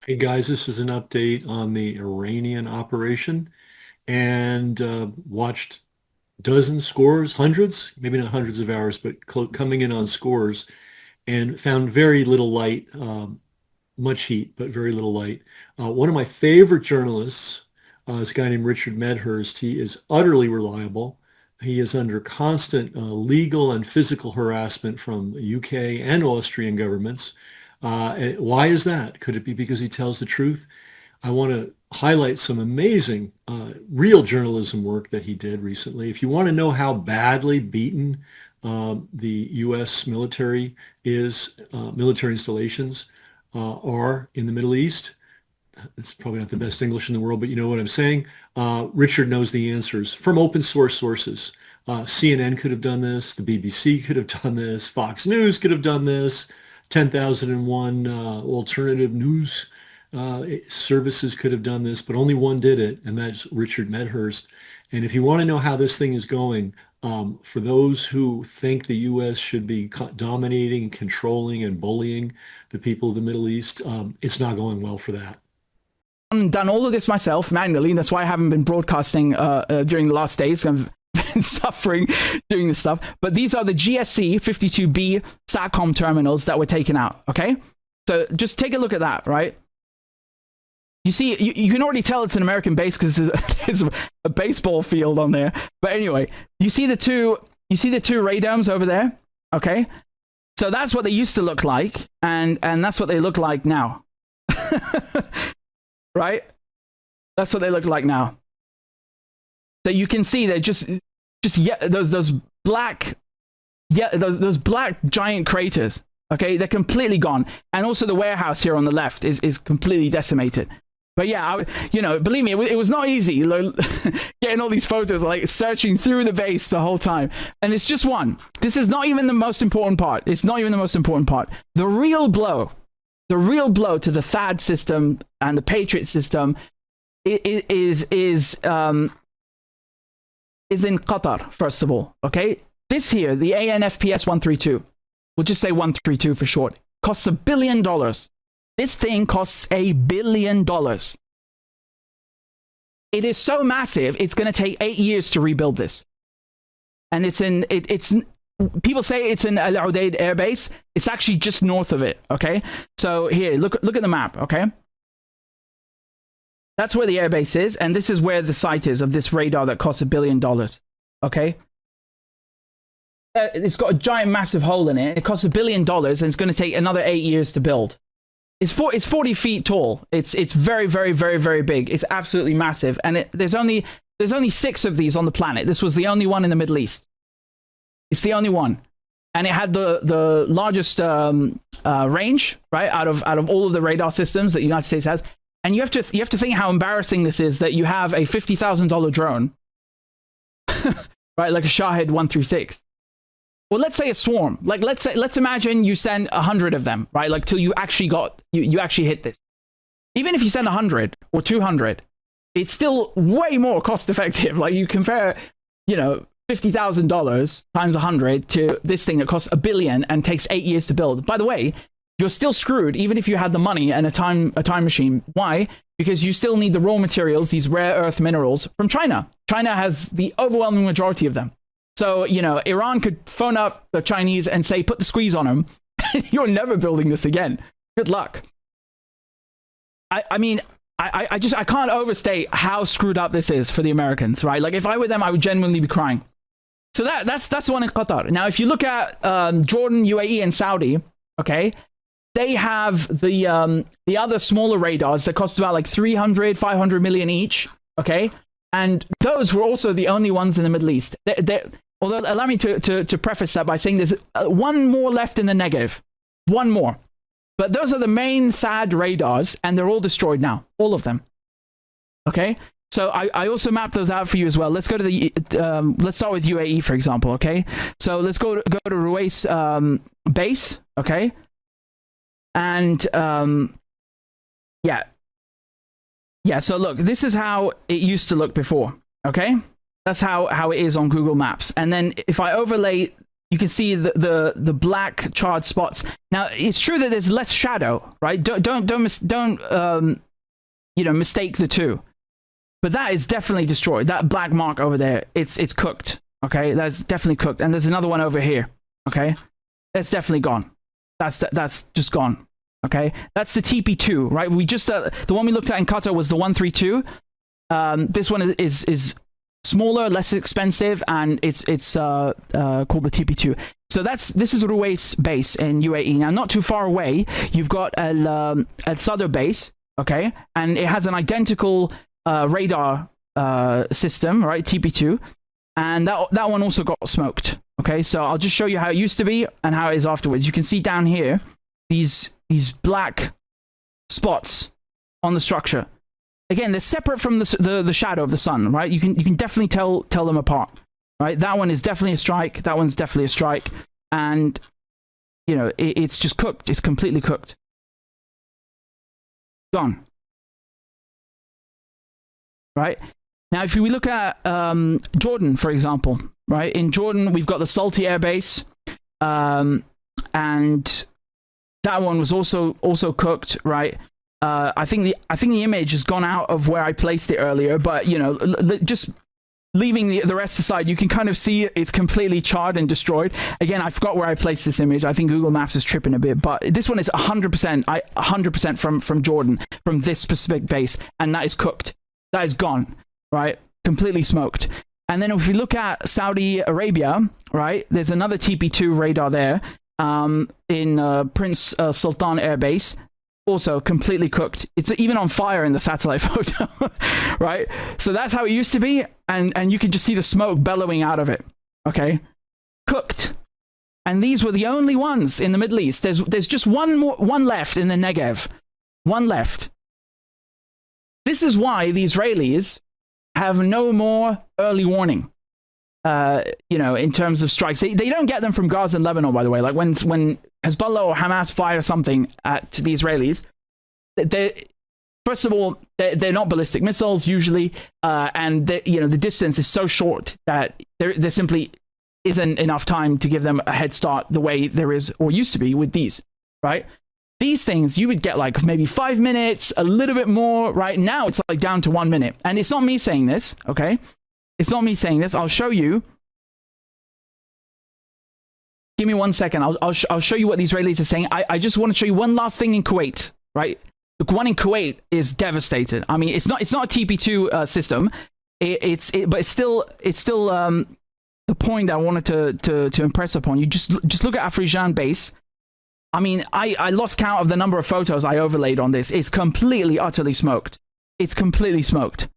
Hey guys, this is an update on the Iranian operation and watched dozens, scores, hundreds, maybe not hundreds of hours, but coming in on scores and found very little light, much heat, but very little light. One of my favorite journalists is a guy named Richard Medhurst. He is utterly reliable. He is under constant legal and physical harassment from UK and Austrian governments. Why is that? Could it be because he tells the truth? I want to highlight some amazing real journalism work that he did recently. If you want to know how badly beaten the U.S. military is, military installations are in the Middle East, it's probably not the best English in the world, but you know what I'm saying. Richard knows the answers from open source sources. CNN could have done this. The BBC could have done this. Fox News could have done this. 10,001 alternative news services could have done this, but only one did it, and that's Richard Medhurst. And if you want to know how this thing is going, for those who think the U.S. should be dominating, controlling, and bullying the people of the Middle East, it's not going well for that. Done all of this myself manually. That's why I haven't been broadcasting during the last days. I've been suffering doing this stuff. But these are the GSC 52B SATCOM terminals that were taken out. Okay, so just take a look at that. Right, you see, you can already tell it's an American base because there's a baseball field on there. But anyway, you see the two radomes over there. Okay, so that's what they used to look like, and that's what they look like now. Right? That's what they look like now. So you can see they're just those black those black giant craters. Okay, they're completely gone, and also the warehouse here on the left is completely decimated. But yeah, believe me, it was not easy getting all these photos, like searching through the base the whole time. And it's just one. This is not even the most important part. It's not even the most important part. The real blow to the THAAD system and the Patriot system is in Qatar, first of all. Okay, this here, the ANFPS 132, we'll just say 132 for short, costs $1 billion. This thing costs $1 billion. It is so massive, it's going to take 8 years to rebuild this. And it's people say it's in Al Udeid Air Base. It's actually just north of it. Okay, so here, look at the map. Okay, that's where the airbase is, and this is where the site is of this radar that costs $1 billion. Okay, it's got a giant, massive hole in it. It costs $1 billion, and it's going to take another 8 years to build. It's 40 feet tall. It's very, very, very, very big. It's absolutely massive, and there's only 6 of these on the planet. This was the only one in the Middle East. It's the only one, and it had the largest range, right, out of all of the radar systems that the United States has. And you have to think how embarrassing this is, that you have a $50,000 drone, right, like a Shahed 136. Well, let's say a swarm. Like let's imagine you send 100 of them, right, like till you actually hit this. Even if you send 100 or 200, it's still way more cost effective. Like you compare, $50,000 times 100 to this thing that costs $1 billion and takes 8 years to build. By the way, you're still screwed even if you had the money and a time machine. Why? Because you still need the raw materials, these rare earth minerals from China. China has the overwhelming majority of them. So, Iran could phone up the Chinese and say, put the squeeze on them. You're never building this again. Good luck. I mean, I can't overstate how screwed up this is for the Americans, right? Like if I were them, I would genuinely be crying. So that's the one in Qatar. Now, if you look at Jordan, UAE, and Saudi, okay, they have the other smaller radars that cost about like 500 million each, okay? And those were also the only ones in the Middle East. Although, allow me to preface that by saying there's one more left in the Negev. One more. But those are the main THAAD radars, and they're all destroyed now. All of them. Okay? So I also mapped those out for you as well. Let's go to the let's start with UAE, for example. Okay, so let's go to Ruwais base. Okay, and yeah. So look, this is how it used to look before. Okay, that's how it is on Google Maps. And then if I overlay You can see the black charred spots. Now it's true that there's less shadow, right? Don't mistake the two. But that is definitely destroyed. That black mark over there, it's cooked. Okay, that's definitely cooked. And there's another one over here. Okay, that's definitely gone. That's just gone. Okay, that's the TP2, right? We just the one we looked at in Qatar was the 132. This one is smaller, less expensive, and it's called the TP2. So this is Ruwais base in UAE. Now, not too far away, you've got Al Sadr base, okay, and it has an identical radar system, right? TP2, and that one also got smoked. Okay, so I'll just show you how it used to be and how it is afterwards. You can see down here these black spots on the structure. Again, they're separate from the shadow of the sun, right? You can definitely tell them apart, right? That one is definitely a strike. That one's definitely a strike, and you know it's just cooked. It's completely cooked. Gone. Right now, if we look at Jordan, for example, right? In Jordan, we've got the Salty Air Base, and that one was also cooked, right? I think the image has gone out of where I placed it earlier, but you know, just leaving the rest aside, you can kind of see it's completely charred and destroyed. Again, I forgot where I placed this image. I think Google Maps is tripping a bit, but this one is 100%, 100% from Jordan, from this specific base, and that is cooked. That is gone, right? Completely smoked. And then if we look at Saudi Arabia, right, there's another TP2 radar there in Prince Sultan Air Base. Also completely cooked. It's even on fire in the satellite photo, right? So that's how it used to be, and you can just see the smoke bellowing out of it. Okay, cooked. And these were the only ones in the Middle East. There's just one left in the Negev, one left. This is why the Israelis have no more early warning. You know, in terms of strikes, they don't get them from Gaza and Lebanon, by the way. Like when Hezbollah or Hamas fire something at the Israelis, first of all, they're not ballistic missiles usually, and the distance is so short that there simply isn't enough time to give them a head start the way there is or used to be with these, right? These things you would get like maybe 5 minutes, a little bit more. Right now, it's like down to 1 minute, and it's not me saying this, okay? It's not me saying this. I'll show you. Give me 1 second. I'll show you what the Israelis are saying. I just want to show you one last thing in Kuwait, right? The one in Kuwait is devastated. I mean, it's not a TP2 system. But it's still the point that I wanted to impress upon you. Just look at Afrijan base. I mean, I lost count of the number of photos I overlaid on this. It's completely, utterly smoked. It's completely smoked.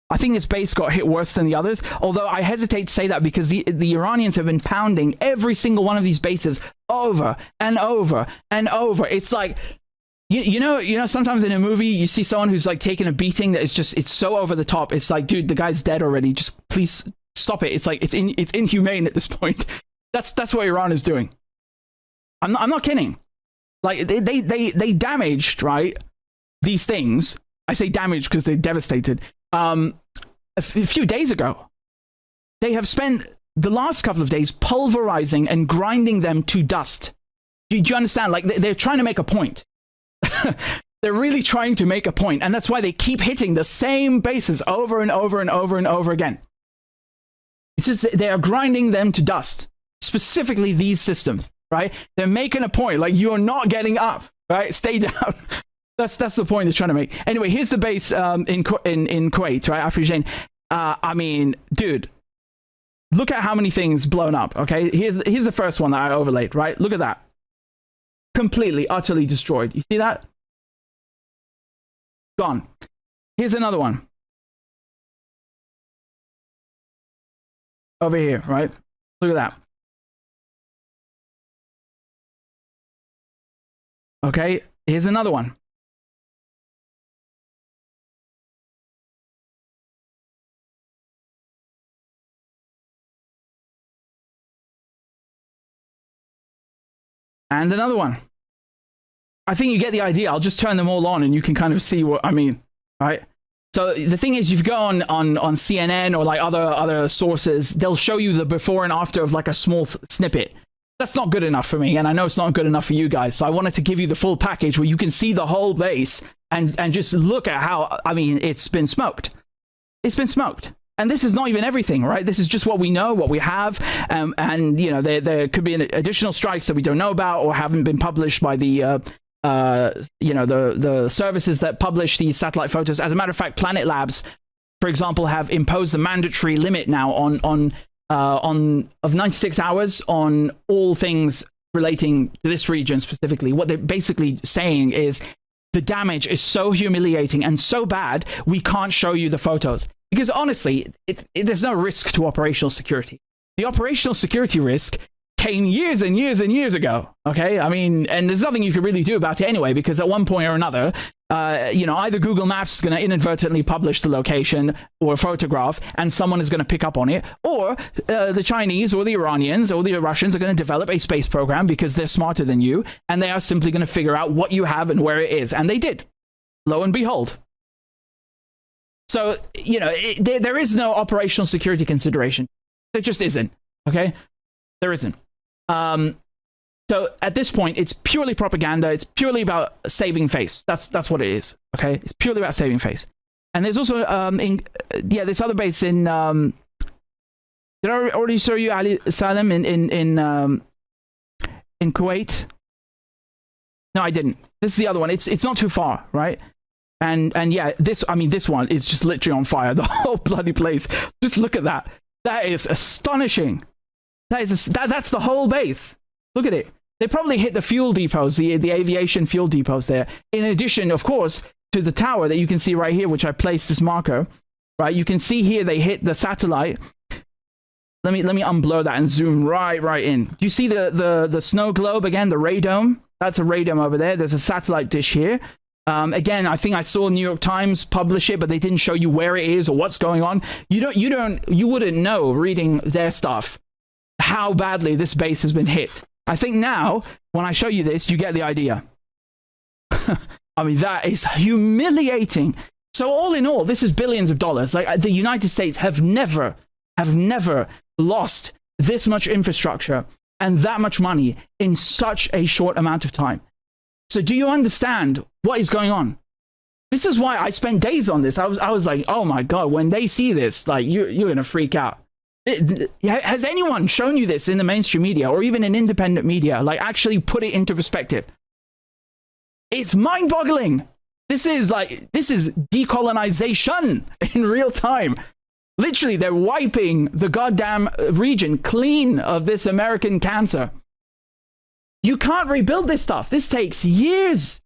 I think this base got hit worse than the others, although I hesitate to say that because the Iranians have been pounding every single one of these bases over and over and over. It's like, you know, sometimes in a movie you see someone who's like taking a beating that is just, it's so over the top. It's like, dude, the guy's dead already. Just please stop it. It's like, it's inhumane at this point. That's what Iran is doing. I'm not kidding. Like they damaged, right, these things. I say damaged because they're devastated. A few days ago, they have spent the last couple of days pulverizing and grinding them to dust. Do you understand? Like they're trying to make a point. They're really trying to make a point, and that's why they keep hitting the same bases over and over and over and over again. It's just they are grinding them to dust. Specifically, these systems, right? They're making a point. Like you're not getting up, right? Stay down. That's the point they're trying to make. Anyway, here's the base in Kuwait, right? Afrijan. I mean, dude, look at how many things blown up. Okay, here's the first one that I overlaid. Right, look at that, completely, utterly destroyed. You see that? Gone. Here's another one over here. Right, look at that. Okay, here's another one. And another one. I think you get the idea. I'll just turn them all on and you can kind of see what I mean, right? So the thing is, you go on CNN or like other sources, they'll show you the before and after of like a small snippet. That's not good enough for me, and I know it's not good enough for you guys. So I wanted to give you the full package where you can see the whole base and just look at how, I mean, it's been smoked. It's been smoked. And this is not even everything, right? This is just what we know, what we have, and you know, there could be additional strikes that we don't know about or haven't been published by the you know, the services that publish these satellite photos. As a matter of fact, Planet Labs, for example, have imposed the mandatory limit now on of 96 hours on all things relating to this region specifically. What they're basically saying is the damage is so humiliating and so bad, we can't show you the photos. Because honestly, there's no risk to operational security. The operational security risk came years and years and years ago, okay? I mean, and there's nothing you can really do about it anyway, because at one point or another, you know, either Google Maps is going to inadvertently publish the location or a photograph, and someone is going to pick up on it, or the Chinese or the Iranians or the Russians are going to develop a space program because they're smarter than you, and they are simply going to figure out what you have and where it is. And they did. Lo and behold. So, you know, there is no operational security consideration. There just isn't, okay? There isn't. So at this point, it's purely propaganda. It's purely about saving face. That's what it is, okay? It's purely about saving face. And there's also, this other base in, did I already show you Ali Salem in Kuwait? No, I didn't. This is the other one. It's not too far, right? And yeah, this one is just literally on fire. The whole bloody place. Just look at that. That is astonishing. That's the whole base. Look at it. They probably hit the fuel depots, the aviation fuel depots there. In addition, of course, to the tower that you can see right here, which I placed this marker, right? You can see here they hit the satellite. Let me unblur that and zoom right in. Do you see the snow globe again? The radome. That's a radome over there. There's a satellite dish here. Again, I think I saw New York Times publish it, but they didn't show you where it is or what's going on. You wouldn't know reading their stuff how badly this base has been hit. I think now, when I show you this, you get the idea. I mean, that is humiliating. So all in all, this is billions of dollars. Like, the United States have never lost this much infrastructure and that much money in such a short amount of time. So do you understand what is going on? This is why I spent days on this. I was like, oh my God, when they see this, like, you're going to freak out. Has anyone shown you this in the mainstream media or even in independent media? Like, actually put it into perspective. It's mind-boggling. This is decolonization in real time. Literally, they're wiping the goddamn region clean of this American cancer. You can't rebuild this stuff. This takes years.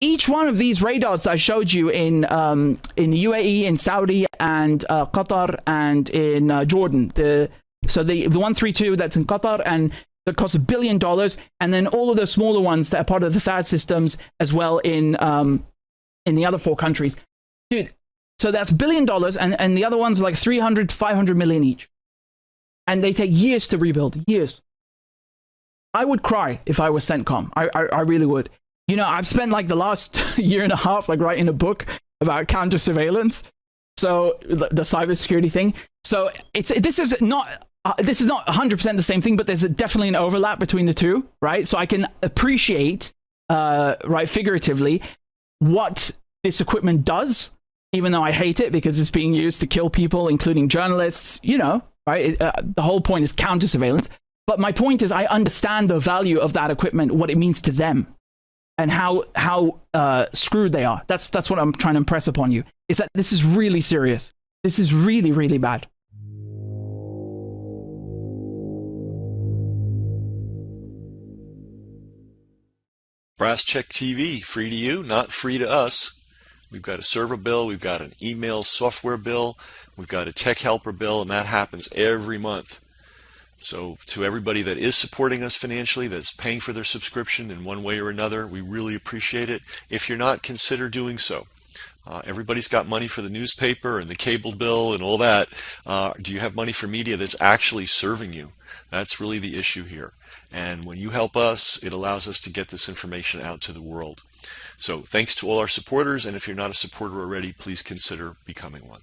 Each one of these radars that I showed you in the UAE, in Saudi, and Qatar, and in Jordan. The 132 that's in Qatar, and that costs $1 billion, and then all of the smaller ones that are part of the THAAD systems as well in the other 4 countries. Dude, so that's $1 billion, and the other ones are like 300 to 500 million each. And they take years to rebuild, years. I would cry if I was CENTCOM. I really would. You know, I've spent like the last year and a half like writing a book about counter surveillance. So the cybersecurity thing. So this is not 100% the same thing, but there's definitely an overlap between the two, right? So I can appreciate, right, figuratively, what this equipment does, even though I hate it because it's being used to kill people, including journalists. You know, right? The whole point is counter surveillance. But my point is, I understand the value of that equipment, what it means to them, and how screwed they are. That's what I'm trying to impress upon you. Is that this is really serious. This is really, really bad. Brass Check TV, free to you, not free to us. We've got a server bill, we've got an email software bill, we've got a tech helper bill, and that happens every month. So to everybody that is supporting us financially, that's paying for their subscription in one way or another, we really appreciate it. If you're not, consider doing so. Everybody's got money for the newspaper and the cable bill and all that. Do you have money for media that's actually serving you? That's really the issue here. And when you help us, it allows us to get this information out to the world. So thanks to all our supporters, and if you're not a supporter already, please consider becoming one.